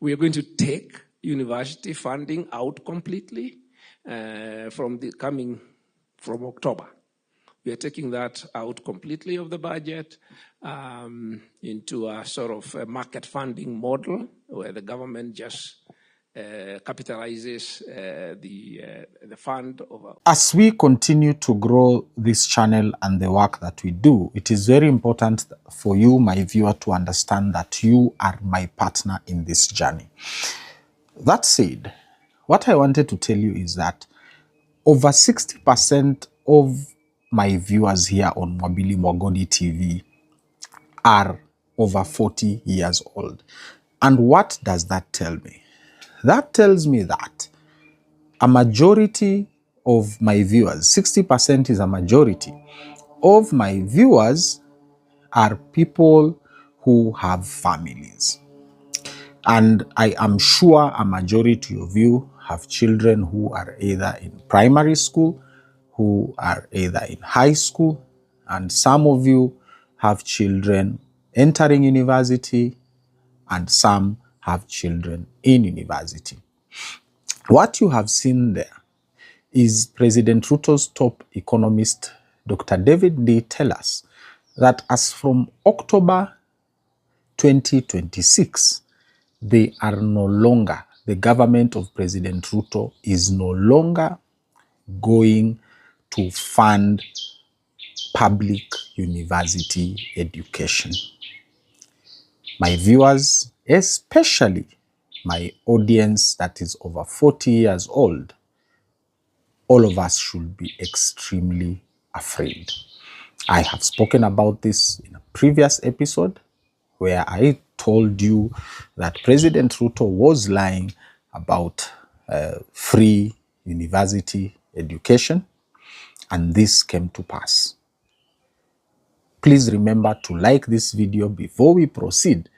We are going to take university funding out completely from October. We are taking that out completely of the budget into a sort of a market funding model where the government just capitalizes the fund over. As we continue to grow this channel and the work that we do, it is very important for you, my viewer, to understand that you are my partner in this journey. That said, what I wanted to tell you is that over 60% of my viewers here on Mwabili Mogodi TV are over 40 years old. And what does that tell me? That tells me that a majority of my viewers, 60% is a majority of my viewers, are people who have families. And I am sure a majority of you have children who are either in primary school, who are either in high school, and some of you have children entering university, and some have children in university. What you have seen there is President Ruto's top economist, Dr. David Ndii, tell us that as from October 2026, the government of President Ruto is no longer going to fund public university education. My viewers, especially my audience that is over 40 years old, all of us should be extremely afraid. I have spoken about this in a previous episode where I told you that President Ruto was lying about free university education, and this came to pass. Please remember to like this video before we proceed,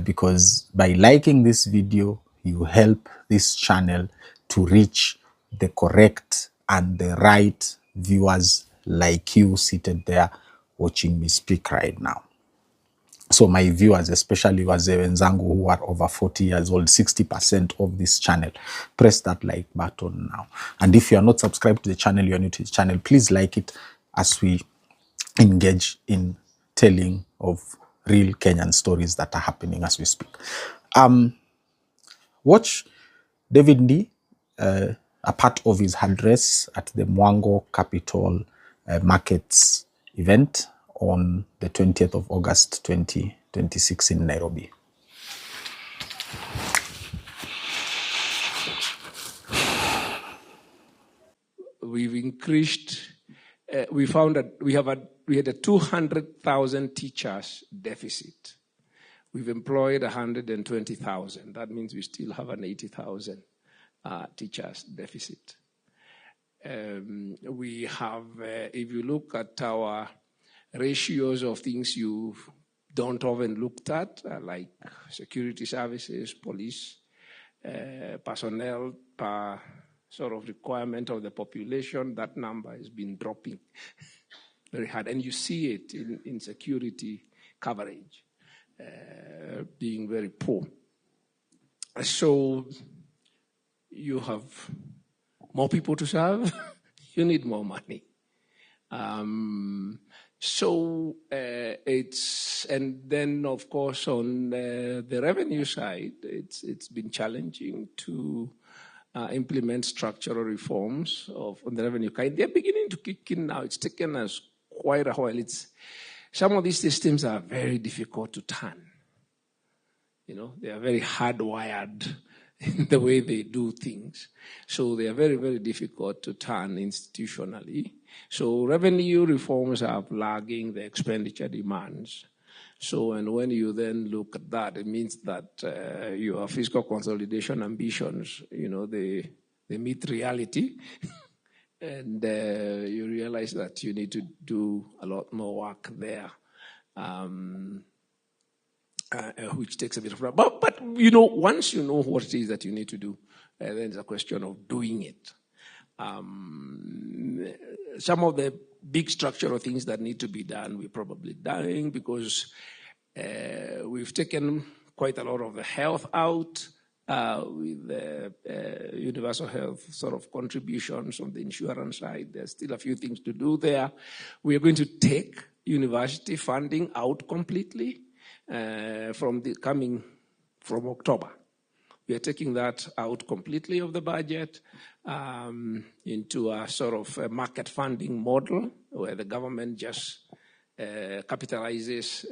because by liking this video, you help this channel to reach the correct and the right viewers like you seated there watching me speak right now. So my viewers, especially wazee wenzangu who are over 40 years old, 60% of this channel, press that like button now. And if you are not subscribed to the channel, you are new to the channel, please like it as we engage in telling of real Kenyan stories that are happening as we speak. Watch David Ndii, a part of his address at the Mwango Capital Markets event on the 20th of August 2026 in Nairobi. We've increased, we found that we had a 200,000 teachers deficit. We've employed 120,000. That means we still have an 80,000 teachers deficit. We have, if you look at our ratios of things you don't often looked at, like security services, police, personnel per sort of requirement of the population, that number has been dropping very hard. And you see it in security coverage being very poor. So you have more people to serve, you need more money. And then of course on the revenue side, it's been challenging to implement structural reforms on the revenue side. They're beginning to kick in now. It's taken us quite a while. Some of these systems are very difficult to turn. You know, they are very hardwired in the way they do things. So they are very, very difficult to turn institutionally. So revenue reforms are lagging the expenditure demands. So, and when you then look at that, it means that your fiscal consolidation ambitions, you know, they meet reality. And you realize that you need to do a lot more work there. Which takes a bit of time. But you know, once you know what it is that you need to do, then it's a question of doing it. Some of the big structural things that need to be done, we're probably doing because we've taken quite a lot of the health out, with the universal health sort of contributions on the insurance side. There's still a few things to do there. We are going to take university funding out completely from October. We are taking that out completely of the budget into a sort of a market funding model where the government just capitalizes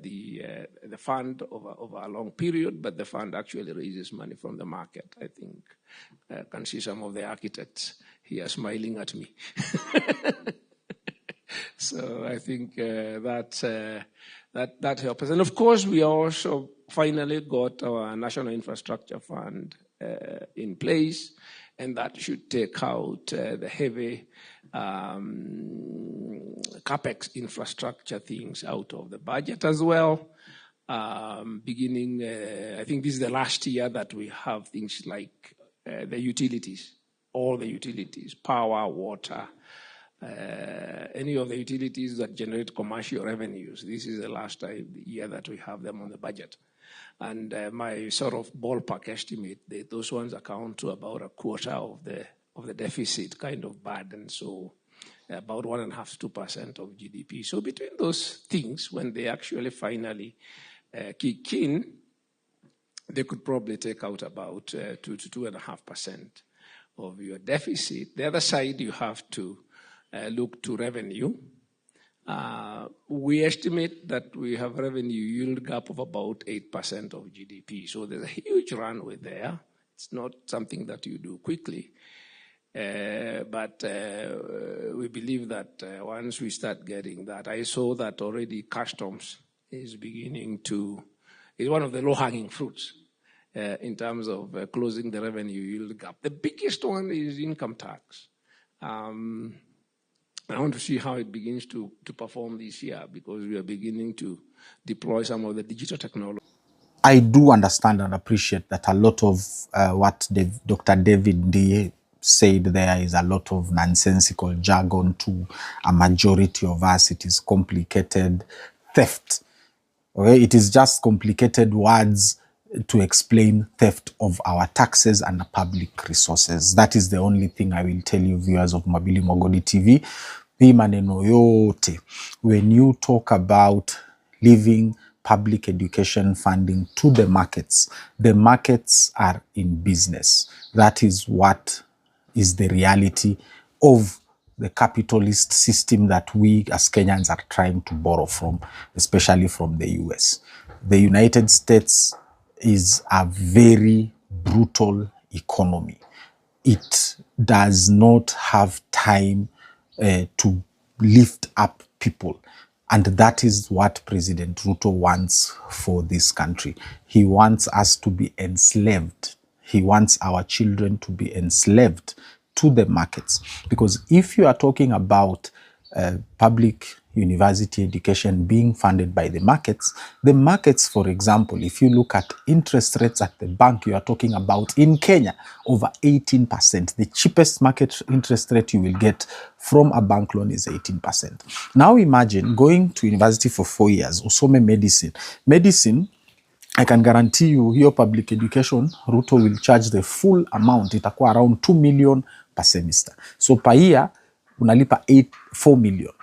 the fund over a long period, but the fund actually raises money from the market. I think I can see some of the architects here smiling at me. So I think that helps us. And of course, we also finally got our National Infrastructure Fund in place, and that should take out the heavy capex infrastructure things out of the budget as well. Beginning, I think this is the last year that we have things like the utilities, all the utilities, power, water, any of the utilities that generate commercial revenues. This is the last year that we have them on the budget. And my sort of ballpark estimate, those ones account to about a quarter of the deficit kind of burden. So about 1.5% to 2% of GDP. So between those things, when they actually finally kick in, they could probably take out about 2 to 2.5% of your deficit. The other side, you have to look to revenue. We estimate that we have revenue yield gap of about 8% of GDP. So there's a huge runway there. It's not something that you do quickly. But we believe that once we start getting that, I saw that already customs is beginning to, is one of the low-hanging fruits in terms of closing the revenue yield gap. The biggest one is income tax. I want to see how it begins to perform this year, because we are beginning to deploy some of the digital technology. I do understand and appreciate that a lot of what Dr. David Ndii said there is a lot of nonsensical jargon to a majority of us. It is complicated theft. Okay? It is just complicated words to explain theft of our taxes and public resources. That is the only thing I will tell you, viewers of Mabili Mogodi TV. Maneno yote. When you talk about leaving public education funding to the markets are in business. That is what is the reality of the capitalist system that we as Kenyans are trying to borrow from, especially from the US. The United States is a very brutal economy. It does not have time to lift up people. And that is what President Ruto wants for this country. He wants us to be enslaved. He wants our children to be enslaved to the markets. Because if you are talking about public university education being funded by the markets, for example, if you look at interest rates at the bank, you are talking about in Kenya, over 18%. The cheapest market interest rate you will get from a bank loan is 18%. Now imagine going to university for 4 years, usome medicine. Medicine, I can guarantee you, your public education, Ruto will charge the full amount. Itakuwa around 2 million per semester. So per year, unalipa 4 million.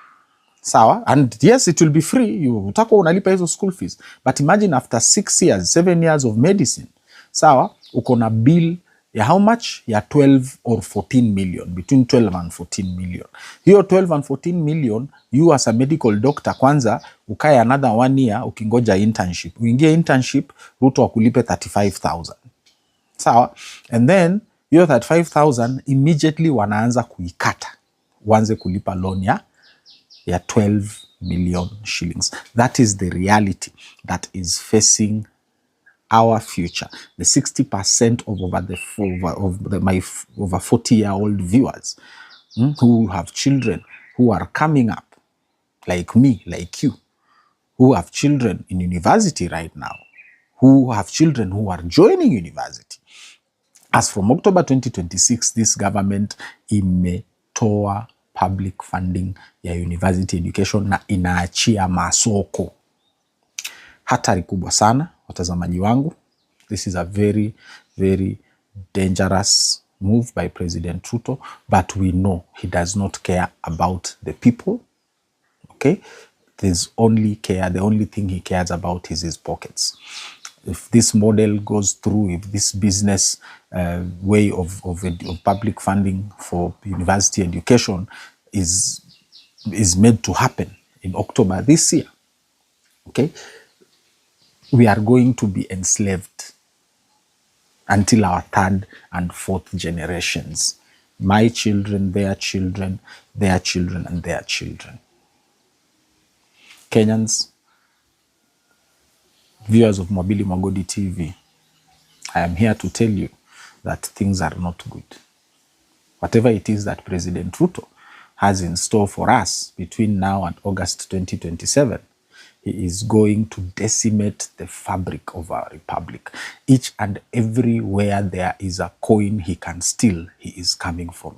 Sawa? And yes, it will be free. You utakuwa unalipa hizo school fees. But imagine after 6 years, 7 years of medicine, sawa, uko na bill ya how much? Ya 12 or 14 million. Between 12 and 14 million. Hiyo 12 and 14 million, you as a medical doctor, kwanza, ukae another 1 year, ukingoja internship. Uingie internship, Ruto akulipe 35,000. Sawa? And then, hiyo 35,000, immediately wanaanza kuikata. Wanze kulipa loan ya 12 million shillings. That is the reality that is facing our future. The 60% of my over 40-year-old viewers who have children who are coming up, like me, like you, who have children in university right now, who have children who are joining university. As from October 2026, this government imetoa public funding ya university education na inaachia masoko. Hatari kubwa sana. watazamaji wangu, this is a very, very dangerous move by President Ruto, but we know he does not care about the people, okay? The only thing he cares about is his pockets. If this model goes through, if this business way of public funding for university education is made to happen in October this year, okay, we are going to be enslaved until our third and fourth generations. My children, their children, their children, and their children. Kenyans, viewers of Mobili Mogodi TV, I am here to tell you that things are not good. Whatever it is that President Ruto has in store for us between now and August 2027, he is going to decimate the fabric of our republic. Each and everywhere there is a coin he can steal, he is coming for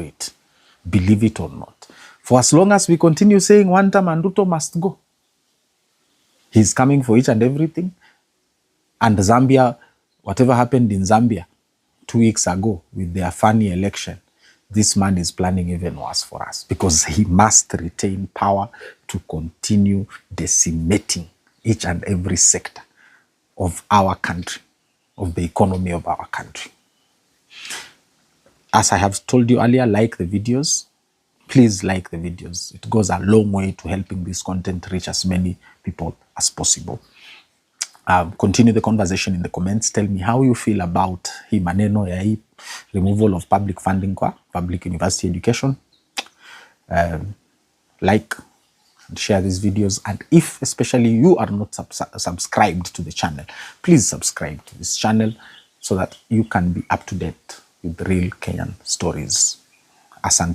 it. Believe it or not. For as long as we continue saying one term and Ruto must go, he's coming for each and everything. And Zambia, whatever happened in Zambia 2 weeks ago with their funny election, this man is planning even worse for us, because he must retain power to continue decimating each and every sector of our country, of the economy of our country. As I have told you earlier, like the videos. Please like the videos. It goes a long way to helping this content reach as many people as possible. Continue the conversation in the comments. Tell me how you feel about hii maneno ya hii removal of public funding kwa public university education. Like and share these videos, and if especially you are not subscribed to the channel, please subscribe to this channel so that you can be up to date with real Kenyan stories. Asante.